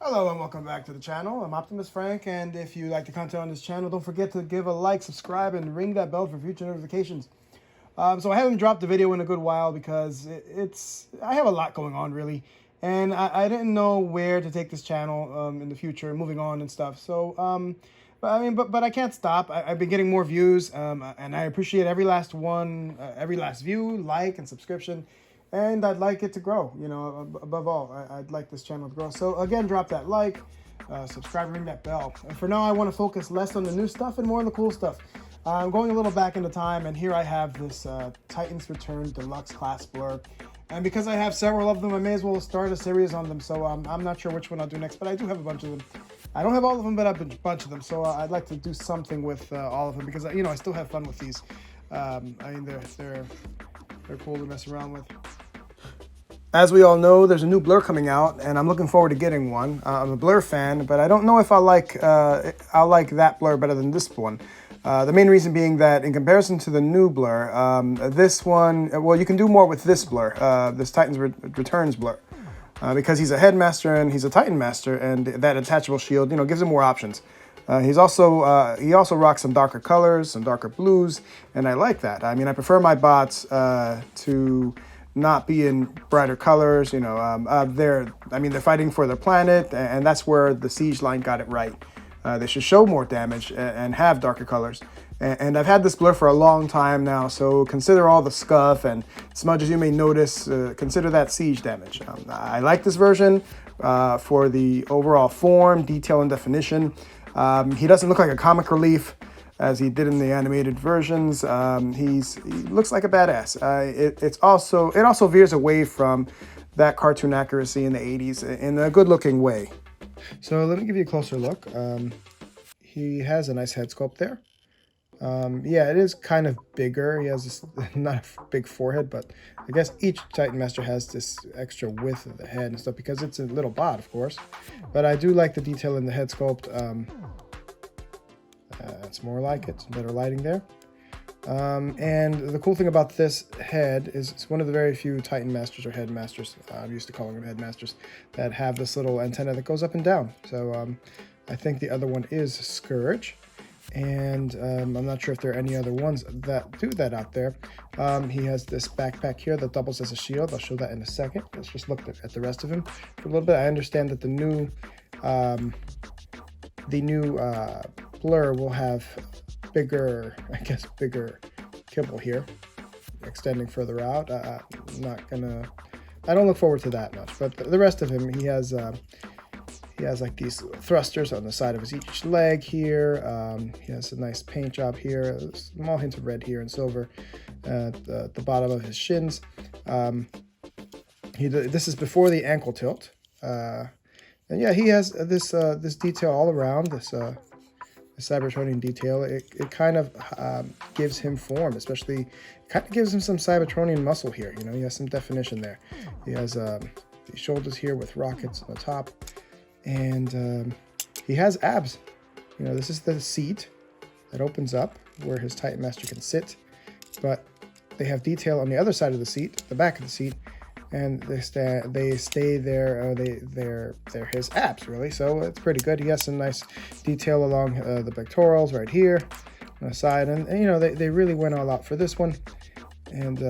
Hello and welcome back to the channel. I'm Optimus Frank, and if you like the content on this channel, don't forget to give a like, subscribe, and ring that bell for future notifications. So I haven't dropped a video in a good while because I have a lot going on really, and I didn't know where to take this channel in the future, moving on and stuff. So but I can't stop. I've been getting more views, and I appreciate every last one, every last view, like, and subscription. And I'd like it to grow, you know, above all, I'd like this channel to grow. So again, drop that like, subscribe, ring that bell. And for now, I want to focus less on the new stuff and more on the cool stuff. I'm going a little back into time, and here I have this Titans Return Deluxe class Blurr. And because I have several of them, I may as well start a series on them. So I'm not sure which one I'll do next, but I do have a bunch of them. I don't have all of them, but I have a bunch of them. So I'd like to do something with all of them because, you know, I still have fun with these. I mean, they're cool to mess around with. As we all know, there's a new Blurr coming out, and I'm looking forward to getting one. I'm a Blurr fan, but I don't know if I'll like that Blurr better than this one. The main reason being that in comparison to the new Blurr, this one, well, you can do more with this Blurr, this Titans Returns Blurr, because he's a Headmaster and he's a Titan Master, and that attachable shield, you know, gives him more options. He also rocks some darker colors, some darker blues, and I like that. I mean, I prefer my bots to not be in brighter colors. You know, they're fighting for their planet, and that's where the Siege line got it right. They should show more damage and have darker colors. And I've had this Blurr for a long time now, so consider all the scuff and smudges you may notice. Consider that Siege damage. I like this version for the overall form, detail, and definition. He doesn't look like a comic relief as he did in the animated versions. He looks like a badass. It also veers away from that cartoon accuracy in the 80s in a good-looking way. So let me give you a closer look. He has a nice head sculpt there. Yeah, it is kind of bigger. He has this, not a big forehead, but I guess each Titan Master has this extra width of the head and stuff because it's a little bot, of course. But I do like the detail in the head sculpt. It's more like it. Some better lighting there. And the cool thing about this head is it's one of the very few Titan Masters or Headmasters, I'm used to calling them Headmasters, that have this little antenna that goes up and down. So I think the other one is Scourge. And I'm not sure if there are any other ones that do that out there. He has this backpack here that doubles as a shield. I'll show that in a second. Let's just look at the rest of him for a little bit. I understand that the new Blurr will have bigger kibble here, extending further out. I don't look forward to that much, but the rest of him, he has like these thrusters on the side of his each leg here. He has a nice paint job here, a small hint of red here and silver at the bottom of his shins. This is before the ankle tilt. And yeah, he has this detail all around, this Cybertronian detail. It kind of gives him form, especially kind of gives him some Cybertronian muscle here. You know, he has some definition there. He has the shoulders here with rockets on the top, and he has abs. You know, this is the seat that opens up where his Titan Master can sit, but they have detail on the other side of the seat, the back of the seat, and they stay there. They're his abs, really. So it's pretty good. He has some nice detail along the pectorals right here on the side, and you know they really went all out for this one. And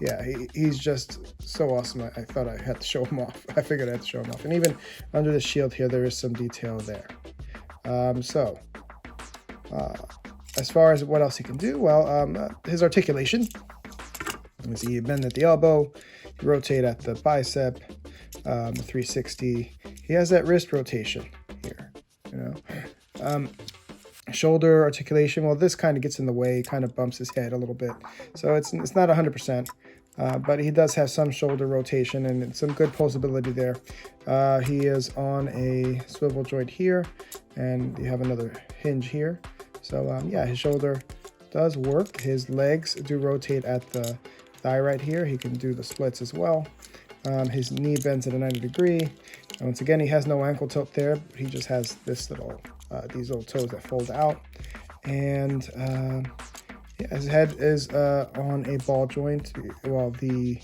yeah, he's just so awesome. I thought I had to show him off. I figured I had to show him off. And even under the shield here, there is some detail there. As far as what else he can do, well, his articulation. You see, you bend at the elbow, you rotate at the bicep, 360. He has that wrist rotation here, you know. Shoulder articulation, well, this kind of gets in the way, kind of bumps his head a little bit. So it's not 100%, but he does have some shoulder rotation and some good posability there. He is on a swivel joint here, and you have another hinge here. So yeah, his shoulder does work. His legs do rotate at the thigh right here. He can do the splits as well. His knee bends at a 90 degree. And once again, he has no ankle tilt there. He just has this little, these little toes that fold out. And yeah, his head is on a ball joint. Well, he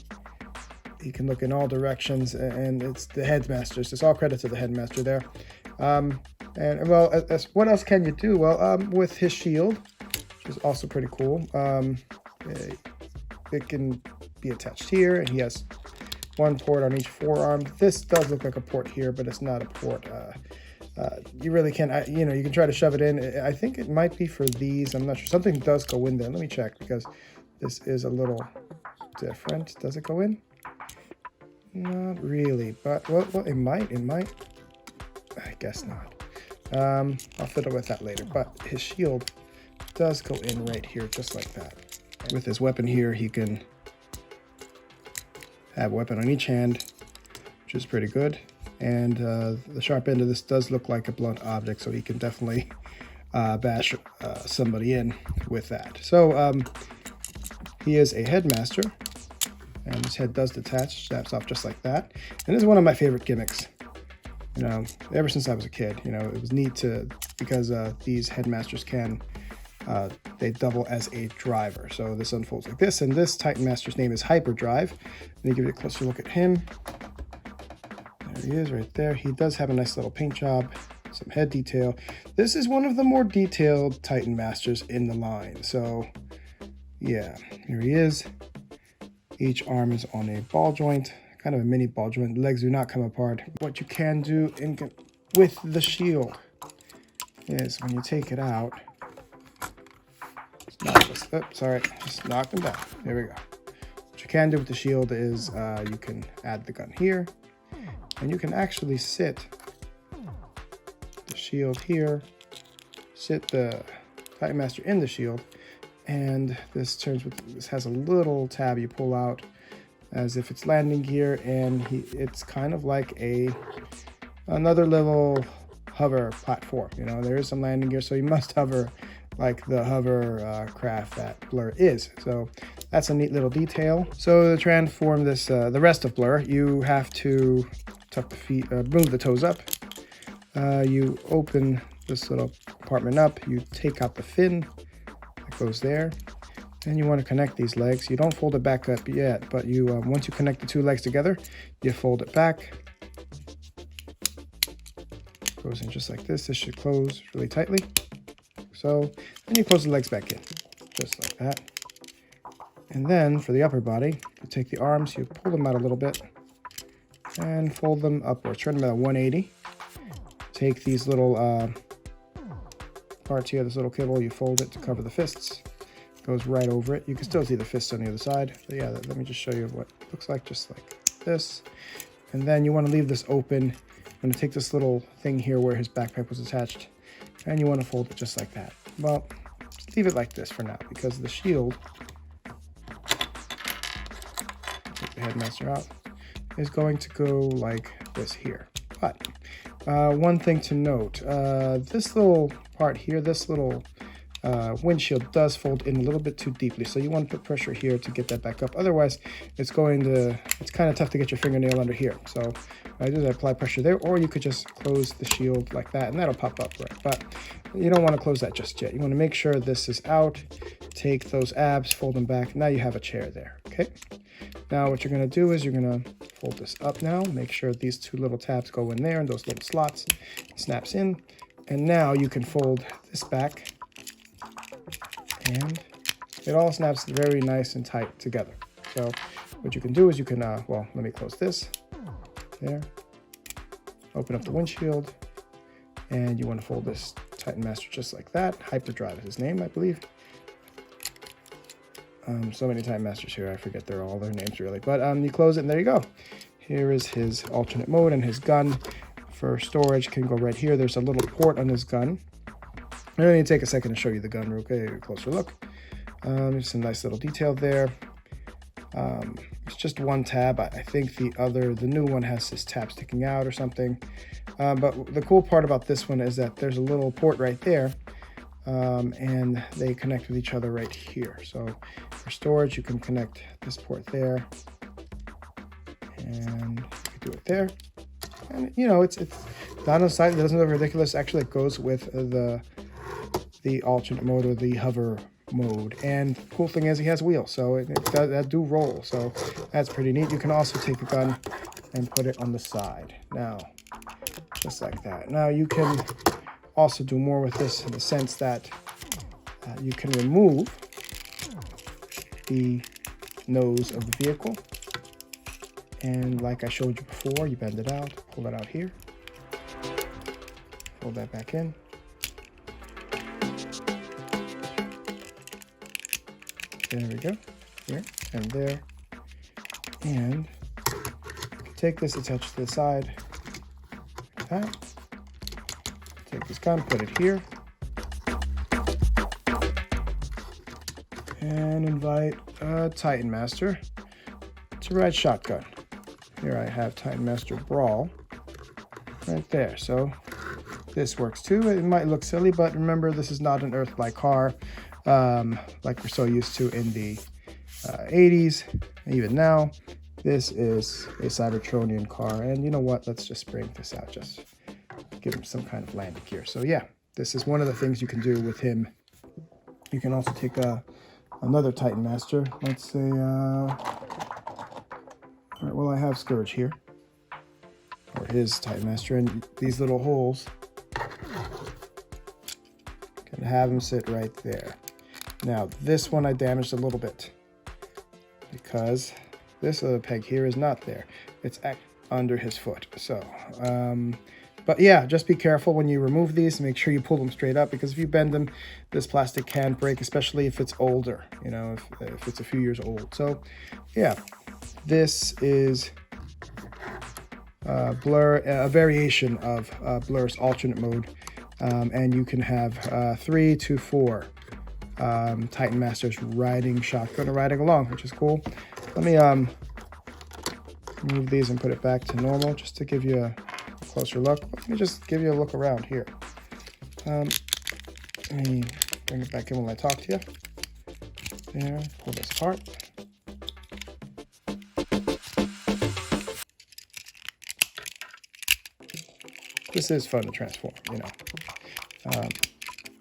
He can look in all directions, and it's the headmasters. It's all credit to the headmaster there. And well, what else can you do? Well, with his shield, which is also pretty cool. It can be attached here, and he has one port on each forearm. This does look like a port here, but it's not a port. You really can't, you know, you can try to shove it in. I think it might be for these. I'm not sure. Something does go in there. Let me check, because this is a little different. Does it go in? Not really, but well, it might. I guess not. I'll fiddle with that later. But his shield does go in right here, just like that. With his weapon here, he can have a weapon on each hand, which is pretty good. And the sharp end of this does look like a blunt object, so he can definitely bash somebody in with that. So he is a headmaster, and his head does detach, snaps off just like that. And this is one of my favorite gimmicks. You know, ever since I was a kid, you know, it was neat because these headmasters can, they double as a driver. So this unfolds like this, and this Titan Master's name is Hyperdrive. Let me give you a closer look at him. There he is right there. He does have a nice little paint job, some head detail. This is one of the more detailed Titan Masters in the line. So yeah, here he is. Each arm is on a ball joint, kind of a mini ball joint. The legs do not come apart. What you can do with the shield is when you take it out, just knock them down. There we go. What you can do with the shield is you can add the gun here, and you can actually sit the shield here, sit the Titan Master in the shield, and this has a little tab you pull out as if it's landing gear, and it's kind of like another little hover platform. You know, there is some landing gear, so you must hover like the hover craft that Blurr is. So that's a neat little detail. So to transform this, the rest of Blurr, you have to tuck the feet, move the toes up. You open this little compartment up. You take out the fin that goes there. And you want to connect these legs. You don't fold it back up yet, but you once you connect the two legs together, you fold it back. Goes in just like this. This should close really tightly. So then you close the legs back in, just like that. And then for the upper body, you take the arms, you pull them out a little bit, and fold them upwards. Turn them at 180. Take these little parts here, this little kibble, you fold it to cover the fists. Goes right over it. You can still see the fists on the other side. But yeah, let me just show you what it looks like, just like this. And then you want to leave this open. I'm going to take this little thing here where his backpack was attached, and you want to fold it just like that. Well, just leave it like this for now, because the shield, take the headmaster out, is going to go like this here. But one thing to note, this little part here, this little windshield does fold in a little bit too deeply, so you want to put pressure here to get that back up. Otherwise, it's kind of tough to get your fingernail under here. So what I do is I apply pressure there, or you could just close the shield like that, and that'll pop up, right? But you don't want to close that just yet. You want to make sure this is out. Take those abs, fold them back. Now you have a chair there, okay? Now what you're going to do is you're going to fold this up now. Make sure these two little tabs go in there, and those little slots. It snaps in. And now you can fold this back, and it all snaps very nice and tight together. So what you can do is you can, well, let me close this there, open up the windshield, and you want to fold this Titan Master just like that. Hyperdrive is his name, I believe. So many Titan Masters here, I forget all their names really, but you close it and there you go. Here is his alternate mode, and his gun for storage can go right here. There's a little port on his gun. I'm going to take a second to show you the gun real quick, a closer look. There's some nice little detail there. It's just one tab. I think the new one has this tab sticking out or something. But the cool part about this one is that there's a little port right there, and they connect with each other right here. So for storage, you can connect this port there, and you can do it there. And you know, it's not on site. It doesn't look ridiculous. Actually, it goes with the alternate mode or the hover mode. And the cool thing is he has wheels, so it does that do roll. So that's pretty neat. You can also take the gun and put it on the side. Now, just like that. Now you can also do more with this in the sense that you can remove the nose of the vehicle. And like I showed you before, you bend it out, pull it out here, fold that back in. There we go, here and there. And take this, attach it to the side, like that. Take this gun, put it here. And invite Titan Master to ride shotgun. Here I have Titan Master Brawl right there. So this works too. It might look silly, but remember, this is not an Earth-like car like we're so used to in the 80s. Even now, this is a Cybertronian car. And you know what? Let's just bring this out. Just give him some kind of landing gear. So yeah, this is one of the things you can do with him. You can also take another Titan Master. Let's say, all right, well, I have Scourge here, or his Titan Master, and these little holes can have him sit right there. Now, this one I damaged a little bit because this other peg here is not there. It's under his foot. So, but yeah, just be careful when you remove these. Make sure you pull them straight up, because if you bend them, this plastic can break, especially if it's older, you know, if it's a few years old. So yeah, this is Blurr, a variation of Blurr's alternate mode. And you can have 3 to 4 Titan Masters riding shotgun or riding along, which is cool. Let me move these and put it back to normal just to give you a closer look. Let me just give you a look around here. Let me bring it back in when I talk to you. There, pull this apart. This is fun to transform, you know.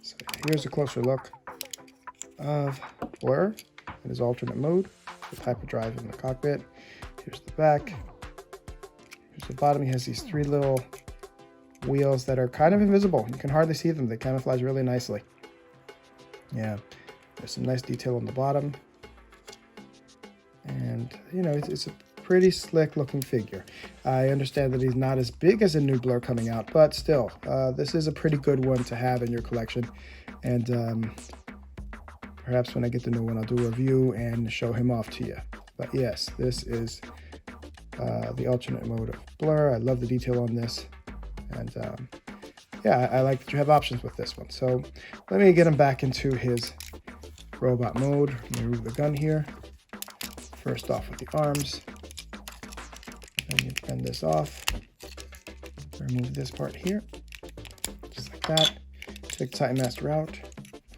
So here's a closer look of Blurr in his alternate mode with hyperdrive in the cockpit. Here's the back. Here's the bottom. He has these 3 little wheels that are kind of invisible. You can hardly see them. They camouflage really nicely. Yeah, there's some nice detail on the bottom. And, you know, it's a pretty slick looking figure. I understand that he's not as big as a new Blurr coming out, but still, this is a pretty good one to have in your collection. And perhaps when I get the new one, I'll do a review and show him off to you. But yes, this is the alternate mode of Blurr. I love the detail on this. And yeah, I like that you have options with this one. So let me get him back into his robot mode. Let me remove the gun here. First off with the arms. Then you bend this off. Remove this part here. Just like that. Take the Titan Master out.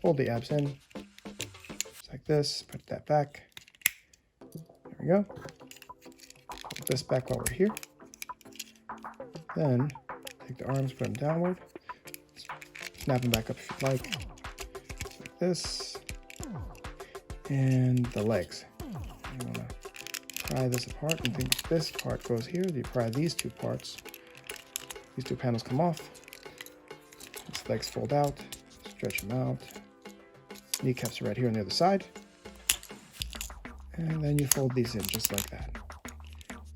Fold the abs in. Just like this. Put that back. There we go. Put this back while we're here. Then take the arms, put them downward. Snap them back up if you'd like. Just like this. And the legs. You want to pry this apart and think this part goes here. You pry these 2 parts. These 2 panels come off. His legs fold out. Stretch them out. Kneecaps are right here on the other side. And then you fold these in just like that.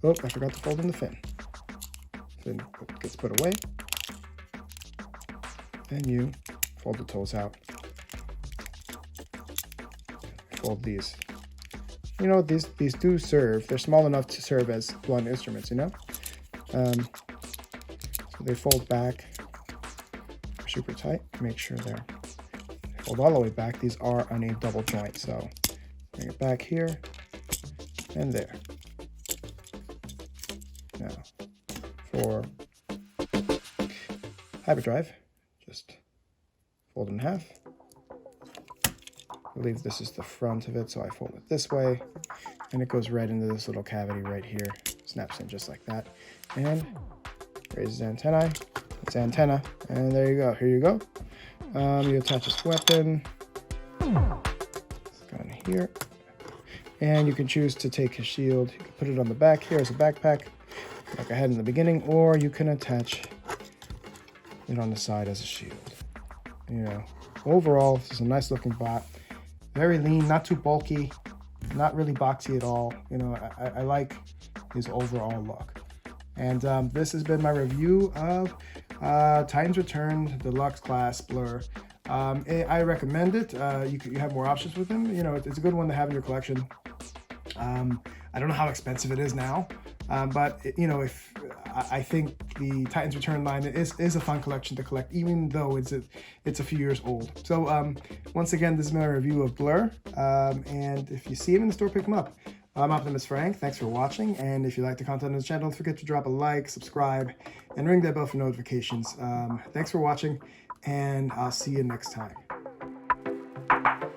Oh, I forgot to fold in the fin. Fin gets put away. Then you fold the toes out. Fold these. You know, these do serve. They're small enough to serve as blunt instruments, you know? So they fold back super tight. Make sure they fold all the way back. These are on a double joint, so bring it back here and there. Now, for hyperdrive, just fold in half. I believe this is the front of it, so I fold it this way, and it goes right into this little cavity right here. Snaps in just like that, and raises antennae. It's antenna, and there you go. Here you go. You attach this weapon. here. And you can choose to take his shield. You can put it on the back here as a backpack, like I had in the beginning, or you can attach it on the side as a shield. You know, overall, this is a nice looking bot. Very lean, not too bulky, not really boxy at all. You know, I like his overall look. And this has been my review of Titans Return Deluxe Class Blurr. I recommend it. You have more options with him. You know, it's a good one to have in your collection. I don't know how expensive it is now, but you know, if I think the Titans Return line is a fun collection to collect, even though it's a few years old. So once again, this is my review of Blurr, and if you see him in the store, pick him up. I'm Optimus Frank. Thanks for watching, and if you like the content on this channel, don't forget to drop a like, subscribe, and ring that bell for notifications. Thanks for watching, and I'll see you next time.